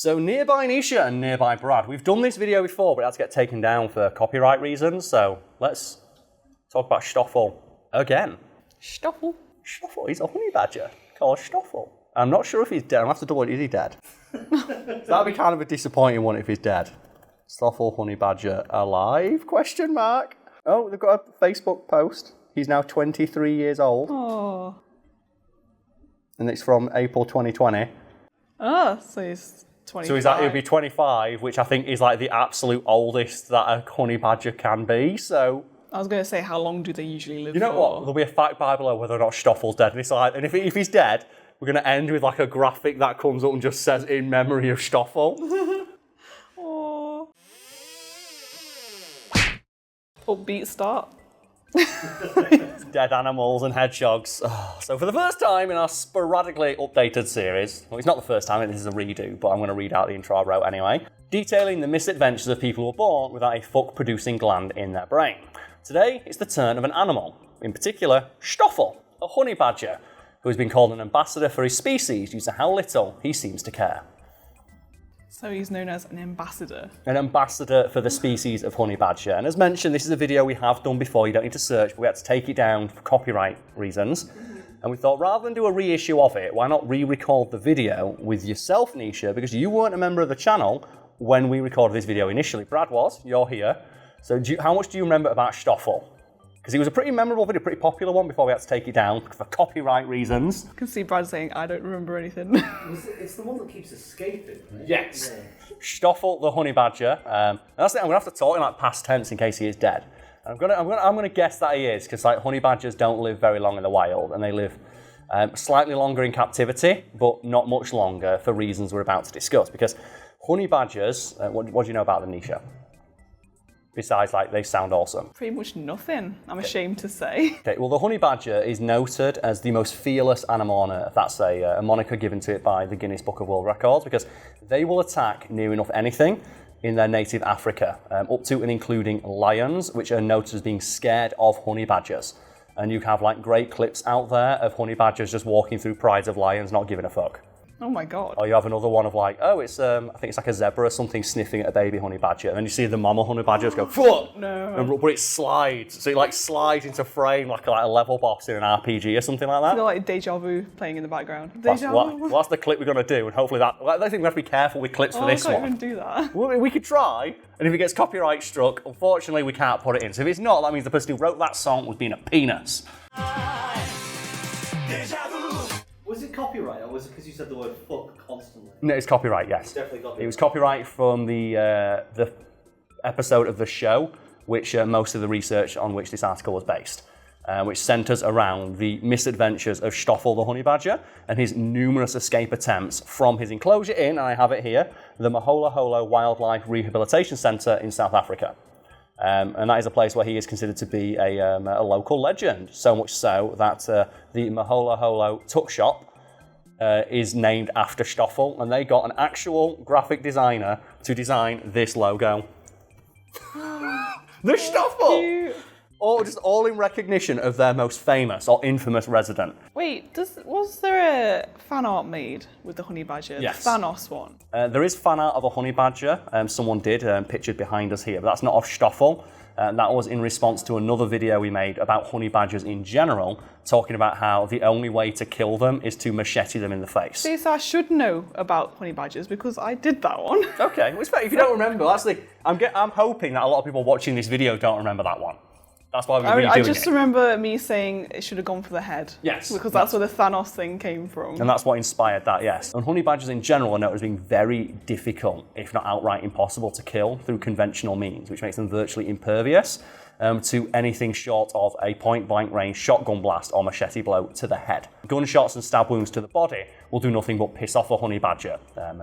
So nearby Nisha and nearby Brad. We've done this video before, but it had to get taken down for copyright reasons. So let's talk about Stoffel again. Stoffel? Stoffel, he's a honey badger called Stoffel. I'm not sure if he's dead. I'll have to double it. Is he dead? That'd be kind of a disappointing one if he's dead. Stoffel honey badger alive? Question mark. Oh, they've got a Facebook post. He's now 23 years old. Oh. And it's from April 2020. Oh, so he's 25. So he'll be 25, which I think is like the absolute oldest that a honey badger can be. So I was going to say, how long do they usually live for? you know what? There'll be a fact by below whether or not Stoffel's dead. And it's like, and if he's dead, we're going to end with like a graphic that comes up and just says in memory of Stoffel. Oh. Upbeat start. Dead animals and hedgehogs. Oh. So for the first time in our sporadically updated series, well, it's not the first time, this is a redo, but I'm going to read out the intro I wrote anyway, detailing the misadventures of people who were born without a fuck-producing gland in their brain. Today, it's the turn of an animal, in particular, Stoffel, a honey badger, who has been called an ambassador for his species due to how little he seems to care. So he's known as an ambassador. An ambassador for the species of honey badger. And as mentioned, this is a video we have done before, you don't need to search, but we had to take it down for copyright reasons. And we thought, rather than do a reissue of it, why not re-record the video with yourself, Nisha, because you weren't a member of the channel when we recorded this video initially. Brad was, you're here. So how much do you remember about Stoffel? Because it was a pretty memorable video, pretty popular one before we had to take it down for copyright reasons. I can see Brad saying, I don't remember anything. It's the one that keeps escaping, right? Yes. Yeah. Stoffel, the honey badger. And that's it. I'm gonna have to talk in like past tense in case he is dead. And I'm gonna guess that he is, because like honey badgers don't live very long in the wild, and they live slightly longer in captivity, but not much longer for reasons we're about to discuss. Because honey badgers, what do you know about them, Nisha? Besides, like, they sound awesome. Pretty much nothing, I'm ashamed to say. Okay, well, the honey badger is noted as the most fearless animal on Earth. That's a moniker given to it by the Guinness Book of World Records, because they will attack near enough anything in their native Africa, up to and including lions, which are noted as being scared of honey badgers. And you have, like, great clips out there of honey badgers just walking through prides of lions, not giving a fuck. Oh my God. Or you have another one of like, oh, it's I think it's like a zebra or something sniffing at a baby honey badger, and then you see the mama honey badger just go, fuck! No. But it slides, so it like slides into frame like a level boss in an RPG or something like that. I feel like Deja Vu playing in the background. That's Deja Vu. well, that's the clip we're going to do, and hopefully that, I think we have to be careful with clips for this I can't one. even do that. Well, we could try, and if it gets copyright struck, unfortunately we can't put it in. So if it's not, that means the person who wrote that song was being a penis. Was it copyright, or was it because you said the word fuck constantly? No, it's copyright, yes. It's definitely copyright. It was copyright from the episode of the show, which most of the research on which this article was based, which centres around the misadventures of Stoffel the honey badger and his numerous escape attempts from his enclosure in, and I have it here, the Mahola Holo Wildlife Rehabilitation Centre in South Africa. And that is a place where he is considered to be a local legend, so much so that the Mahola Holo Tuck Shop is named after Stoffel, and they got an actual graphic designer to design this logo. The Stoffel! Cute. All in recognition of their most famous or infamous resident. Wait, was there a fan art made with the honey badger? Yes. The Thanos one? There is fan art of a honey badger, someone did, pictured behind us here, but that's not of Stoffel. That was in response to another video we made about honey badgers in general, talking about how the only way to kill them is to machete them in the face. See, so I should know about honey badgers because I did that one. Okay, well, it's fair. If you don't remember, I'm hoping that a lot of people watching this video don't remember that one. That's why we're redoing it. I just remember me saying it should have gone for the head. Yes. Because that's where the Thanos thing came from. And that's what inspired that, yes. And honey badgers in general are noted as being very difficult, if not outright impossible, to kill through conventional means, which makes them virtually impervious to anything short of a point-blank range shotgun blast or machete blow to the head. Gunshots and stab wounds to the body will do nothing but piss off a honey badger,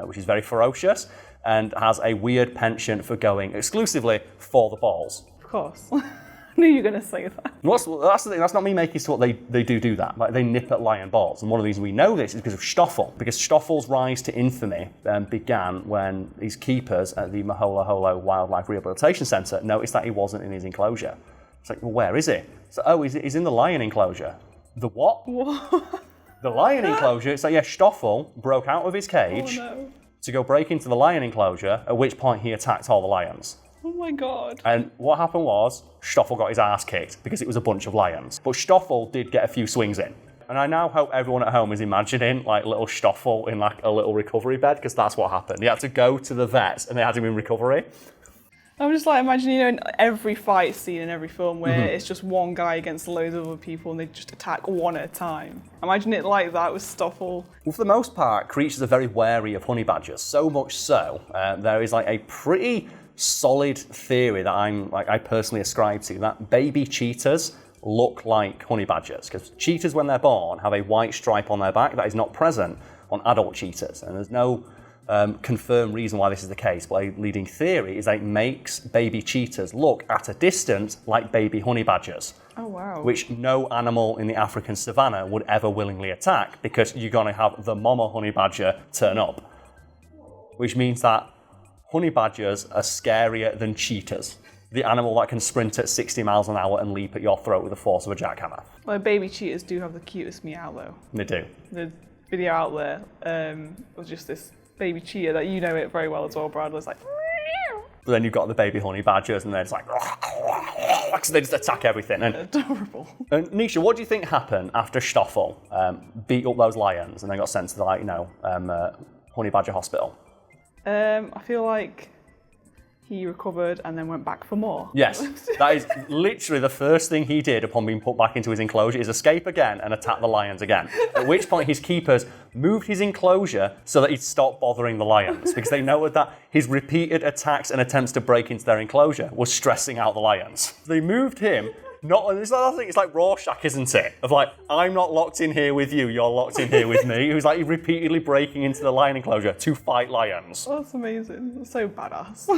which is very ferocious and has a weird penchant for going exclusively for the balls. Of course. I knew you were going to say that. That's the thing, that's not me making sure they do that. Like, they nip at lion balls. And one of the reasons we know this is because of Stoffel. Because Stoffel's rise to infamy began when his keepers at the Mahola Holo Wildlife Rehabilitation Centre noticed that he wasn't in his enclosure. It's like, well, where is he? So, oh, he's in the lion enclosure. The what? What? The lion enclosure. It's like, yeah, Stoffel broke out of his cage. Oh, no. to go break into the lion enclosure, at which point he attacked all the lions. Oh my god. And what happened was, Stoffel got his ass kicked because it was a bunch of lions. But Stoffel did get a few swings in. And I now hope everyone at home is imagining like little Stoffel in like a little recovery bed, because that's what happened. He had to go to the vets and they had him in recovery. I'm just like imagining, you know, in every fight scene in every film where it's just one guy against loads of other people and they just attack one at a time. Imagine it like that with Stoffel. Well, for the most part, creatures are very wary of honey badgers. So much so, there is like a pretty solid theory that I personally ascribe to, that baby cheetahs look like honey badgers, because cheetahs when they're born have a white stripe on their back that is not present on adult cheetahs, and there's no confirmed reason why this is the case, but a leading theory is that it makes baby cheetahs look at a distance like baby honey badgers. Oh wow. Which no animal in the African savannah would ever willingly attack, because you're going to have the mama honey badger turn up, which means that honey badgers are scarier than cheetahs, the animal that can sprint at 60 miles an hour and leap at your throat with the force of a jackhammer. Well, baby cheetahs do have the cutest meow though. They do. The video out there was just this baby cheetah that you know it very well as well, Brad, was like meow. But then you've got the baby honey badgers and they're just like, so they just attack everything. And, adorable. and Nisha, what do you think happened after Stoffel beat up those lions and then got sent to the honey badger hospital? I feel like he recovered and then went back for more. Yes, that is literally the first thing he did upon being put back into his enclosure, is escape again and attack the lions again. At which point his keepers moved his enclosure so that he'd stop bothering the lions, because they noted that his repeated attacks and attempts to break into their enclosure was stressing out the lions. They moved him. It's like Rorschach, isn't it? Of like, I'm not locked in here with you, you're locked in here with me. He was like repeatedly breaking into the lion enclosure to fight lions. Oh, that's amazing. That's so badass.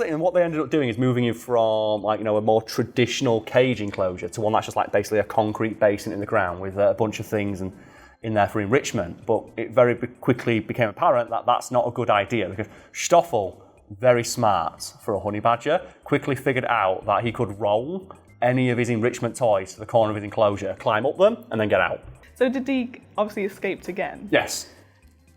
And what they ended up doing is moving him from a more traditional cage enclosure to one that's just like basically a concrete basin in the ground with a bunch of things in there for enrichment. But it very quickly became apparent that that's not a good idea, because Stoffel, very smart for a honey badger, quickly figured out that he could roll any of his enrichment toys to the corner of his enclosure, climb up them, and then get out. So did he obviously escaped again? Yes.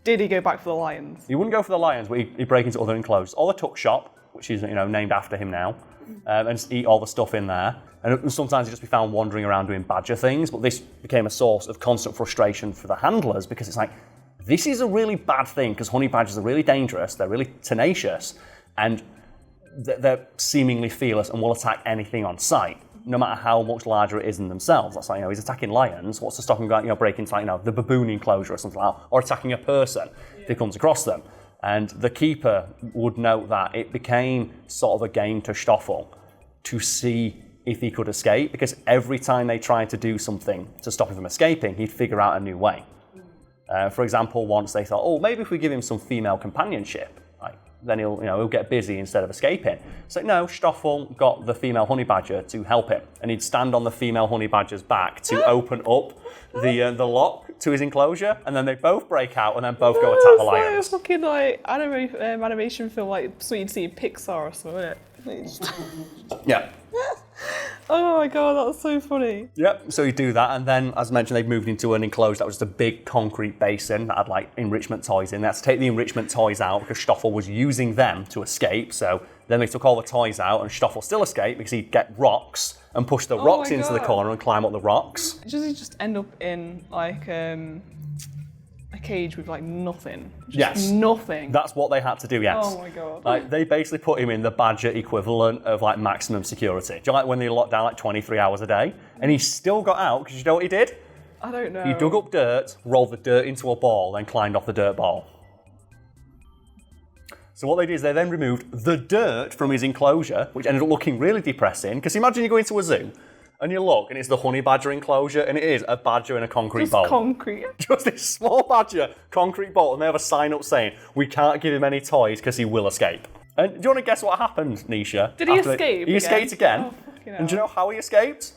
Did he go back for the lions? He wouldn't go for the lions, but he'd break into other enclosures. Or the tuck shop, which is named after him now, and just eat all the stuff in there. And sometimes he'd just be found wandering around doing badger things, but this became a source of constant frustration for the handlers, because it's like, this is a really bad thing, because honey badgers are really dangerous, they're really tenacious, and they're seemingly fearless and will attack anything on sight, no matter how much larger it is than themselves. That's like, he's attacking lions. What's to stop him going, breaking into the baboon enclosure or something like that, or attacking a person if he comes across them. And the keeper would note that it became sort of a game to Stoffel to see if he could escape, because every time they tried to do something to stop him from escaping, he'd figure out a new way. For example, once they thought, maybe if we give him some female companionship, then he'll get busy instead of escaping. So no, Stoffel got the female honey badger to help him, and he'd stand on the female honey badger's back to open up the lock to his enclosure, and then they both break out and then both go attack the lions. It's like a fucking animation film, like so you'd see in Pixar or something, isn't it? Yeah. Oh my god, that's so funny. Yep, so you do that, and then, as mentioned, they've moved into an enclosure that was just a big concrete basin that had enrichment toys in there. To take the enrichment toys out, because Stoffel was using them to escape, so then they took all the toys out, and Stoffel still escaped because he'd get rocks and push the rocks into the corner and climb up the rocks. Does he just end up in a cage with nothing? Yes. Nothing. That's what they had to do, yes. Oh my god. They basically put him in the badger equivalent of maximum security. Do you when they locked down 23 hours a day? And he still got out, because you know what he did? I don't know. He dug up dirt, rolled the dirt into a ball, then climbed off the dirt ball. So what they did is they then removed the dirt from his enclosure, which ended up looking really depressing, because imagine you go into a zoo and you look and it's the honey badger enclosure, and it is a badger in a concrete bowl. Concrete. Just this small badger, concrete bowl, and they have a sign up saying, we can't give him any toys because he will escape. And do you want to guess what happened, Nisha? Did he escape? He escaped again. Oh, and do you know how he escaped?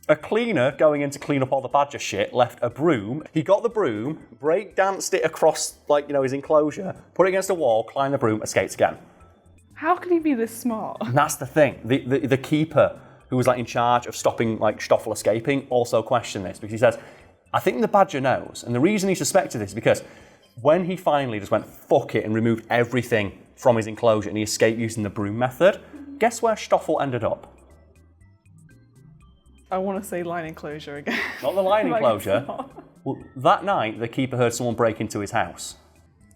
A cleaner going in to clean up all the badger shit left a broom. He got the broom, break-danced it across his enclosure, put it against a wall, climbed the broom, escaped again. How could he be this smart? And that's the thing. The keeper, who was in charge of stopping Stoffel escaping, also questioned this, because he says, I think the badger knows, and the reason he suspected this is because When he finally just went fuck it and removed everything from his enclosure and he escaped using the broom method, guess where Stoffel ended up? I want to say line enclosure again. Not the line Like, enclosure. it's not. Well, that night, the keeper heard someone break into his house.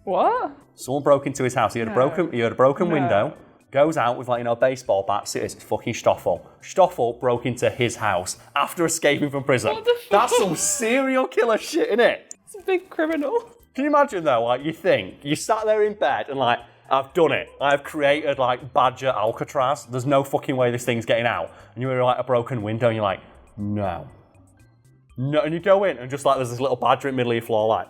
What? Someone broke into his house. He heard a broken window. Goes out with a baseball bat. See, it's fucking Stoffel. Stoffel broke into his house after escaping from prison. What the fuck? That's some serial killer shit, innit? It's a big criminal. Can you imagine though? You sat there in bed and I've done it. I've created Badger Alcatraz. There's no fucking way this thing's getting out. And you hear a broken window and you're like, no. No, and you go in and just there's this little badger in the middle of your floor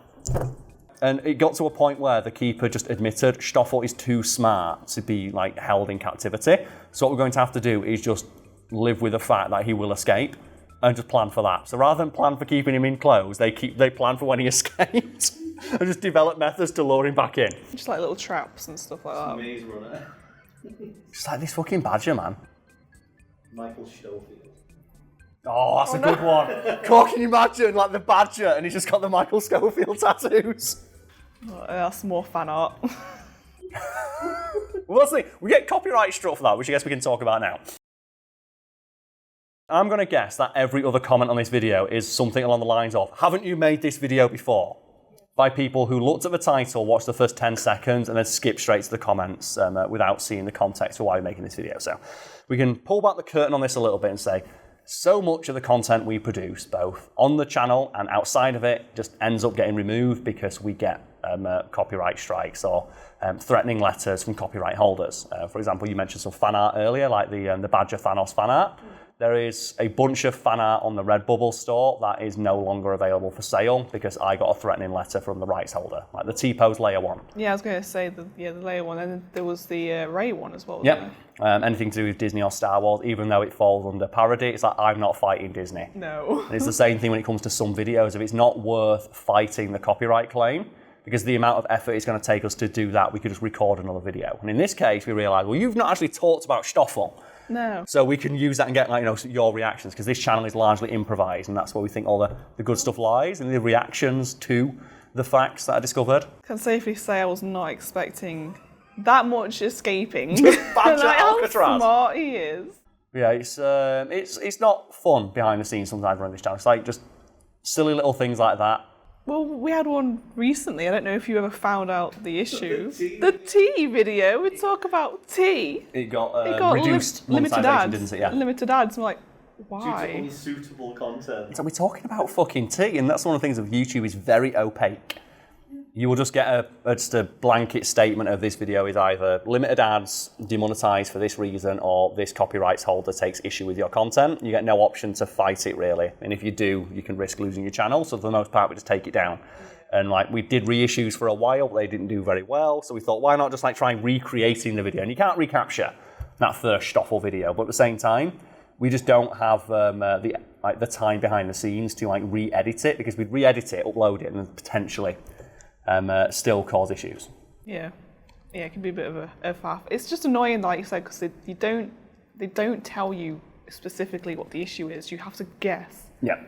And it got to a point where the keeper just admitted Stoffel is too smart to be held in captivity. So what we're going to have to do is just live with the fact that he will escape and just plan for that. So rather than plan for keeping him enclosed, they plan for when he escapes and just develop methods to lure him back in. Just little traps and stuff like that. Maze runner. Just this fucking badger, man. Michael Stoffel. Oh, that's a good one. God, can you imagine the badger and he's just got the Michael Scofield tattoos? Oh, that's more fan art. Well, let's see. We get copyright struck for that, which I guess we can talk about now. I'm going to guess that every other comment on this video is something along the lines of, haven't you made this video before? By people who looked at the title, watched the first 10 seconds, and then skipped straight to the comments without seeing the context for why we're making this video. So we can pull back the curtain on this a little bit and say, so much of the content we produce, both on the channel and outside of it, just ends up getting removed because we get copyright strikes or threatening letters from copyright holders. For example, you mentioned some fan art earlier, like the Badger Thanos fan art. There is a bunch of fan art on the Redbubble store that is no longer available for sale because I got a threatening letter from the rights holder, like the T-Pose Leia one. Yeah, I was going to say the Leia one, and then there was the Rey one as well. Yep. Anything to do with Disney or Star Wars, even though it falls under parody, it's I'm not fighting Disney. No. And it's the same thing when it comes to some videos. If it's not worth fighting the copyright claim, because the amount of effort it's going to take us to do that, we could just record another video. And in this case, we realised, well, you've not actually talked about Stoffel. No. So we can use that and get your reactions, because this channel is largely improvised, and that's where we think all the good stuff lies, and the reactions to the facts that I discovered. I can safely say I was not expecting that much escaping. Badger Alcatraz. How smart he is. Yeah, it's not fun behind the scenes sometimes around this channel. It's just silly little things like that. Well, we had one recently. I don't know if you ever found out the issue. The tea video. We talk about tea. It got reduced limited monetization, ads. didn't it? Yeah. Limited ads. I'm like, Due why? to unsuitable content. So we're talking about fucking tea, and that's one of the things of YouTube is very opaque. You will just get just a blanket statement of this video is either limited ads, demonetized for this reason, or this copyrights holder takes issue with your content. You get no option to fight it really, and if you do, you can risk losing your channel. So for the most part, we just take it down. And we did reissues for a while, but they didn't do very well. So we thought, why not just try recreating the video? And you can't recapture that first Stoffel video, but at the same time, we just don't have the time behind the scenes to re-edit it, because we'd re-edit it, upload it, and potentially still cause issues. Yeah, it can be a bit of a faff. It's just annoying, like you said, because they don't tell you specifically what the issue is. You have to guess. Yeah.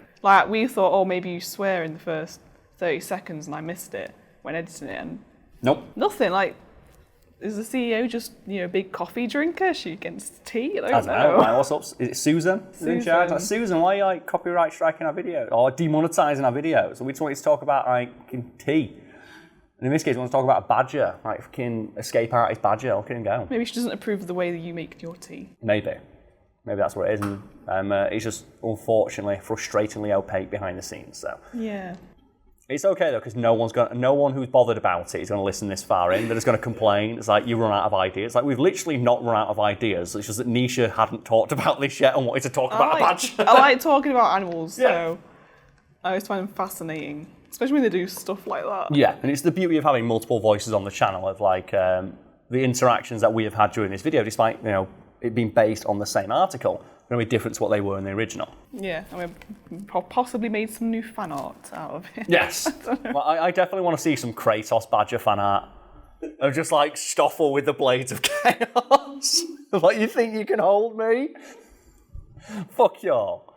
We thought, oh, maybe you swear in the first 30 seconds, and I missed it when editing it, and Nope. nothing. Is the CEO just a big coffee drinker? She against tea? I I don't don't know. know. What's up? Is it Susan? Is in charge? Susan, why are you copyright striking our video or demonetizing our videos? So we just wanted to talk about tea. And in this case, we want to talk about a badger, fucking escape artist badger. Look at him go. Maybe she doesn't approve of the way that you make your tea. Maybe that's what it is. And it's just unfortunately frustratingly opaque behind the scenes. So Yeah. it's okay though, because no one who's bothered about it is going to listen this far in. They're just going to complain. It's you run out of ideas. We've literally not run out of ideas. It's just that Nisha hadn't talked about this yet and wanted to talk about a badger. I like talking about animals, Yeah. so I always find them fascinating, especially when they do stuff like that. Yeah, and it's the beauty of having multiple voices on the channel of the interactions that we have had during this video, despite it being based on the same article, going to be different to what they were in the original. Yeah, and we possibly made some new fan art out of it. Yes, well, I definitely want to see some Kratos Badger fan art of just Stoffel with the blades of chaos. You think you can hold me? Fuck y'all.